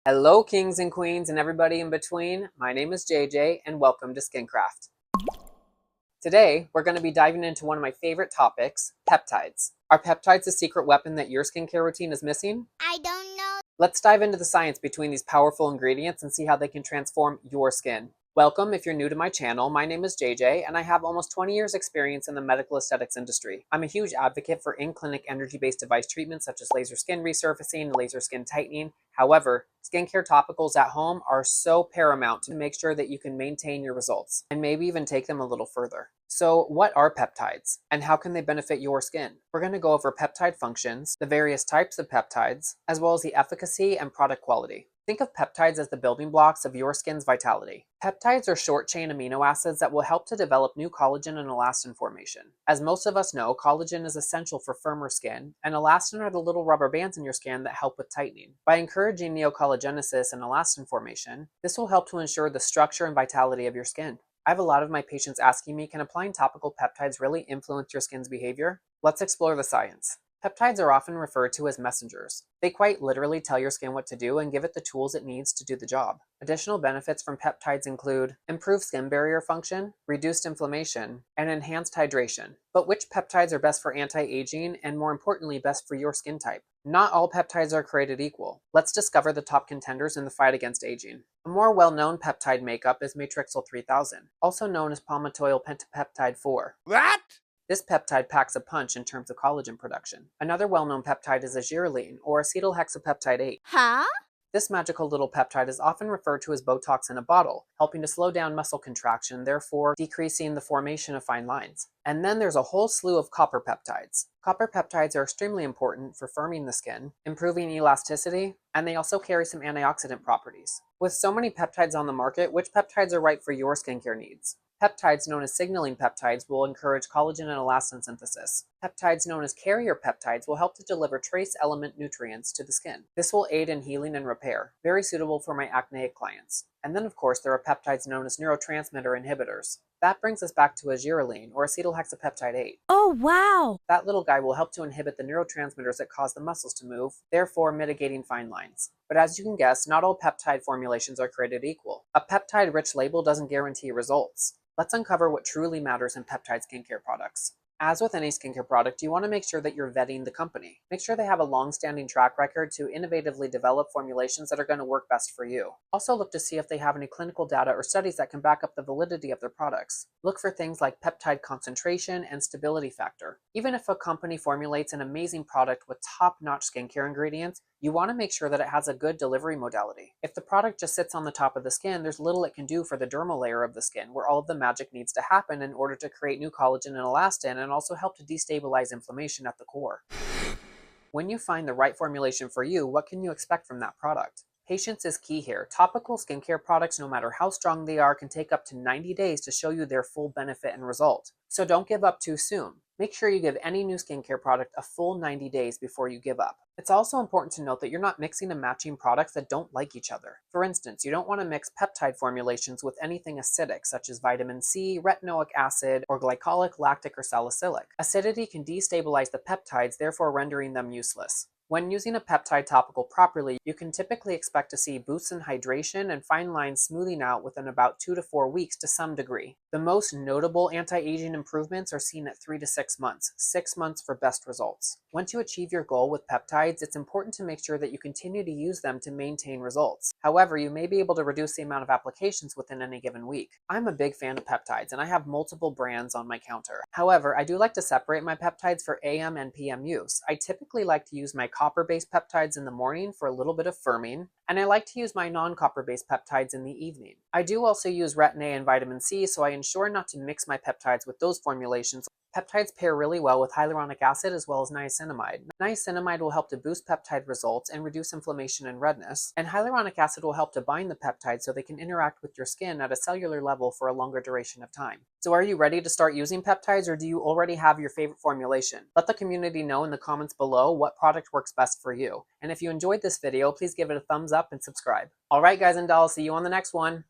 Hello, kings and queens, and everybody in between. My name is JJ, and welcome to Skincraft. Today, we're going to be diving into one of my favorite topics, peptides. Are peptides the secret weapon that your skincare routine is missing? I don't know. Let's dive into the science between these powerful ingredients and see how they can transform your skin. Welcome if you're new to my channel. My name is JJ, and I have almost 20 years experience in the medical aesthetics industry. I'm a huge advocate for in-clinic energy-based device treatments such as laser skin resurfacing, laser skin tightening. However, skincare topicals at home are so paramount to make sure that you can maintain your results and maybe even take them a little further. So what are peptides and how can they benefit your skin? We're going to go over peptide functions, the various types of peptides, as well as the efficacy and product quality. Think of peptides as the building blocks of your skin's vitality. Peptides are short-chain amino acids that will help to develop new collagen and elastin formation. As most of us know, collagen is essential for firmer skin, and elastin are the little rubber bands in your skin that help with tightening. By encouraging neocollagenesis and elastin formation, this will help to ensure the structure and vitality of your skin. I have a lot of my patients asking me, can applying topical peptides really influence your skin's behavior? Let's explore the science. Peptides are often referred to as messengers. They quite literally tell your skin what to do and give it the tools it needs to do the job. Additional benefits from peptides include improved skin barrier function, reduced inflammation, and enhanced hydration. But which peptides are best for anti-aging and, more importantly, best for your skin type? Not all peptides are created equal. Let's discover the top contenders in the fight against aging. A more well-known peptide makeup is Matrixyl 3000, also known as palmitoyl pentapeptide 4. What? This peptide packs a punch in terms of collagen production. Another well-known peptide is azirelline, or acetylhexapeptide 8. Huh? This magical little peptide is often referred to as Botox in a bottle, helping to slow down muscle contraction, therefore decreasing the formation of fine lines. And then there's a whole slew of copper peptides. Copper peptides are extremely important for firming the skin, improving elasticity, and they also carry some antioxidant properties. With so many peptides on the market, which peptides are right for your skincare needs? Peptides known as signaling peptides will encourage collagen and elastin synthesis. Peptides known as carrier peptides will help to deliver trace element nutrients to the skin. This will aid in healing and repair, very suitable for my acneic clients. And then of course there are peptides known as neurotransmitter inhibitors. That brings us back to azirelline, or acetylhexapeptide 8. Oh, wow. That little guy will help to inhibit the neurotransmitters that cause the muscles to move, therefore mitigating fine lines. But as you can guess, not all peptide formulations are created equal. A peptide-rich label doesn't guarantee results. Let's uncover what truly matters in peptide skincare products. As with any skincare product, you want to make sure that you're vetting the company. Make sure they have a long-standing track record to innovatively develop formulations that are going to work best for you. Also look to see if they have any clinical data or studies that can back up the validity of their products. Look for things like peptide concentration and stability factor. Even if a company formulates an amazing product with top-notch skincare ingredients, you want to make sure that it has a good delivery modality. If the product just sits on the top of the skin, there's little it can do for the dermal layer of the skin, where all of the magic needs to happen in order to create new collagen and elastin and also help to destabilize inflammation at the core. When you find the right formulation for you, what can you expect from that product? Patience is key here. Topical skincare products, no matter how strong they are, can take up to 90 days to show you their full benefit and result. So don't give up too soon. Make sure you give any new skincare product a full 90 days before you give up. It's also important to note that you're not mixing and matching products that don't like each other. For instance, you don't want to mix peptide formulations with anything acidic, such as vitamin C, retinoic acid, or glycolic, lactic, or salicylic. Acidity can destabilize the peptides, therefore rendering them useless. When using a peptide topical properly, you can typically expect to see boosts in hydration and fine lines smoothing out within about 2 to 4 weeks to some degree. The most notable anti-aging improvements are seen at 3 to 6 months, 6 months for best results. Once you achieve your goal with peptides, it's important to make sure that you continue to use them to maintain results. However, you may be able to reduce the amount of applications within any given week. I'm a big fan of peptides, and I have multiple brands on my counter. However, I do like to separate my peptides for AM and PM use. I typically like to use my copper-based peptides in the morning for a little bit of firming, and I like to use my non-copper-based peptides in the evening. I do also use retin A and vitamin C, so I ensure not to mix my peptides with those formulations. Peptides pair really well with hyaluronic acid as well as niacinamide. Niacinamide will help to boost peptide results and reduce inflammation and redness, and hyaluronic acid will help to bind the peptides so they can interact with your skin at a cellular level for a longer duration of time. So are you ready to start using peptides, or do you already have your favorite formulation? Let the community know in the comments below what product works best for you. And if you enjoyed this video, please give it a thumbs up and subscribe. Alright guys and dolls, see you on the next one.